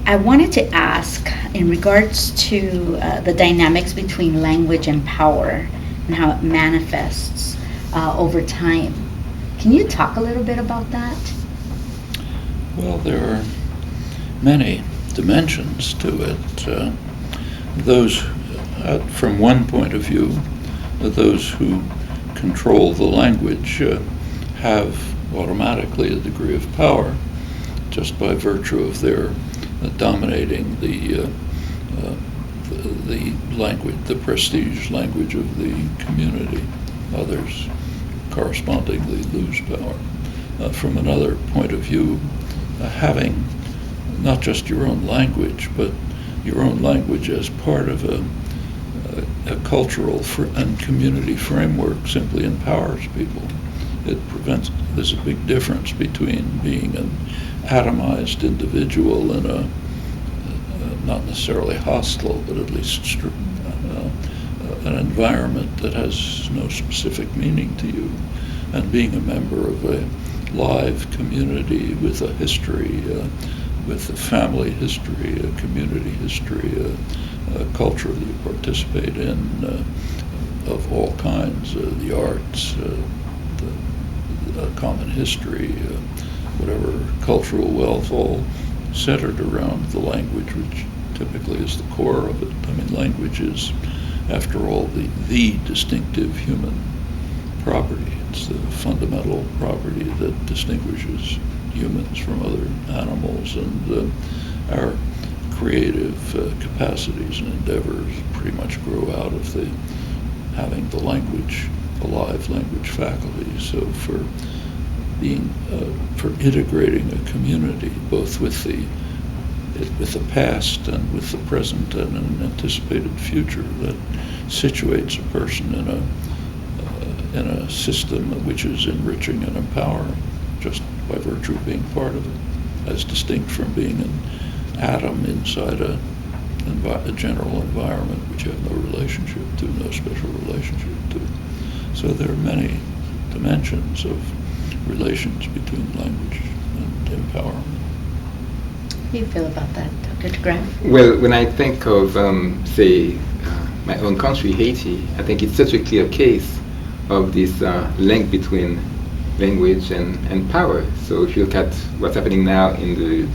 I wanted to ask in regards to the dynamics between language and power and how it manifests over time. Can you talk a little bit about that? Well, there are many dimensions to it. Those, from one point of view, those who control the language have automatically a degree of power just by virtue of their dominating the language, the prestige language of the community. Others correspondingly lose power. From another point of view, having not just your own language, but your own language as part of a cultural and community framework simply empowers people. There's a big difference between being an atomized individual in a not necessarily hostile, but at least an environment that has no specific meaning to you, and being a member of a live community with a history, with a family history, a community history, a culture that you participate in of all kinds, the arts, the common history, whatever cultural wealth, all centered around the language, which typically is the core of it. I mean, language is, after all, the distinctive human property. It's the fundamental property that distinguishes humans from other animals, and our creative capacities and endeavors pretty much grow out of having the language, a live language faculty. So for integrating a community, both with the past and with the present and an anticipated future, that situates a person in a system which is enriching and empowering just by virtue of being part of it, as distinct from being an atom inside a general environment which you have no relationship to, no special relationship to. So there are many dimensions of relations between language and empowerment. How do you feel about that, Dr. DeGraff? Well, when I think of, say, my own country, Haiti, I think it's such a clear case of this link between language and power. So if you look at what's happening now in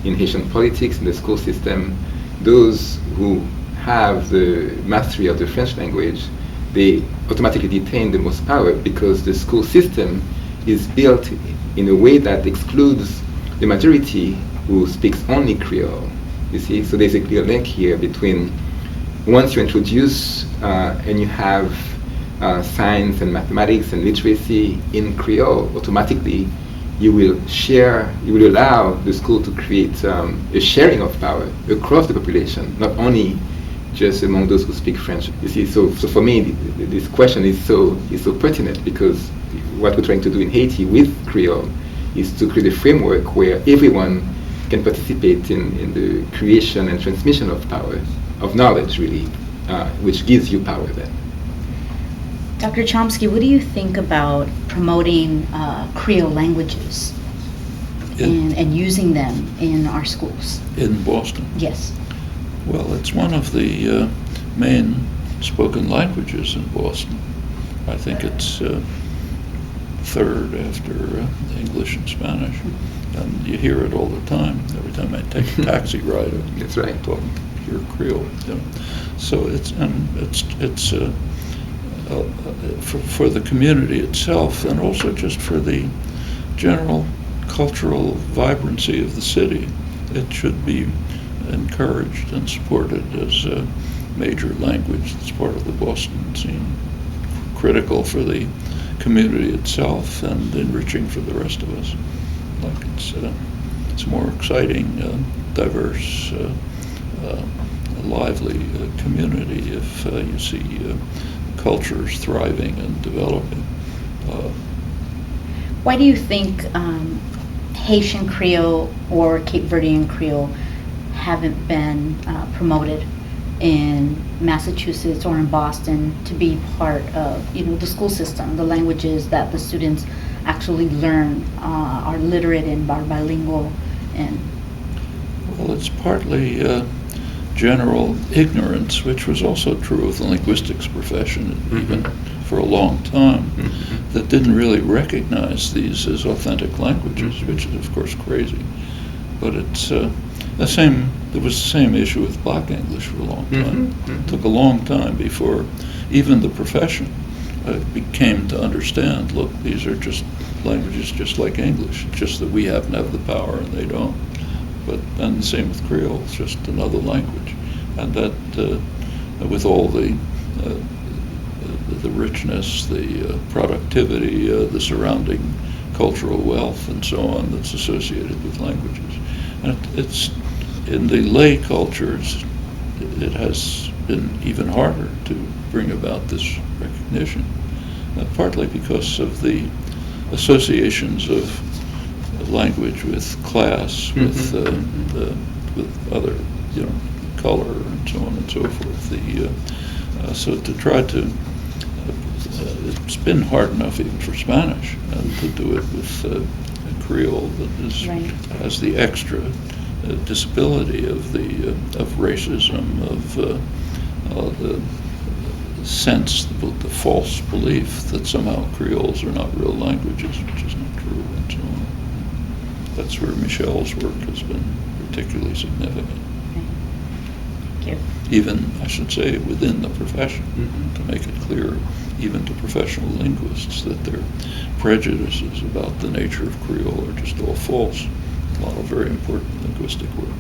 Haitian politics, in the school system, those who have the mastery of the French language, they automatically detain the most power because the school system is built in a way that excludes the majority who speaks only Creole. You see, so there's a clear link here between once you introduce and you have science and mathematics and literacy in Creole, automatically you will allow the school to create a sharing of power across the population, not only just among those who speak French. You see, so for me, this question is so pertinent, because what we're trying to do in Haiti with Creole is to create a framework where everyone can participate in the creation and transmission of power, of knowledge, really, which gives you power then. Dr. Chomsky, what do you think about promoting Creole languages and using them in our schools? In Boston? Yes. Well, it's one of the main spoken languages in Boston. I think it's third after English and Spanish, and you hear it all the time. Every time I take a taxi ride, That's right. I'm talking pure Creole. You know. So it's for the community itself, and also just for the general cultural vibrancy of the city. It should be encouraged and supported as a major language that's part of the Boston scene, critical for the community itself and enriching for the rest of us. Like it's more exciting, diverse, lively community if you see cultures thriving and developing. Why do you think Haitian Creole or Cape Verdean Creole haven't been promoted in Massachusetts or in Boston to be part of, the school system, the languages that the students actually learn, are literate in, are bilingual in? Well, Well, it's partly general ignorance, which was also true of the linguistics profession, even for a long time, that didn't really recognize these as authentic languages, which is, of course, crazy. But it's the same. There was the same issue with Black English for a long time. It took a long time before even the profession came to understand, look, these are just languages just like English, it's just that we happen to have the power and they don't. And the same with Creole, it's just another language. And that, with all the richness, the productivity, the surrounding cultural wealth and so on that's associated with languages. And it's, in the lay cultures, it has been even harder to bring about this recognition, partly because of the associations of language with class, with other, color and so on and so forth. So to try to, it's been hard enough even for Spanish, and to do it with Creole that has the extra disability of racism, of the sense, the false belief that somehow Creoles are not real languages, which is not true, and so on. That's where Michel's work has been particularly significant. Thank you. Even, I should say, within the profession, to make it clear, even to professional linguists, that their prejudices about the nature of Creole are just all false. A lot of very important linguistic work.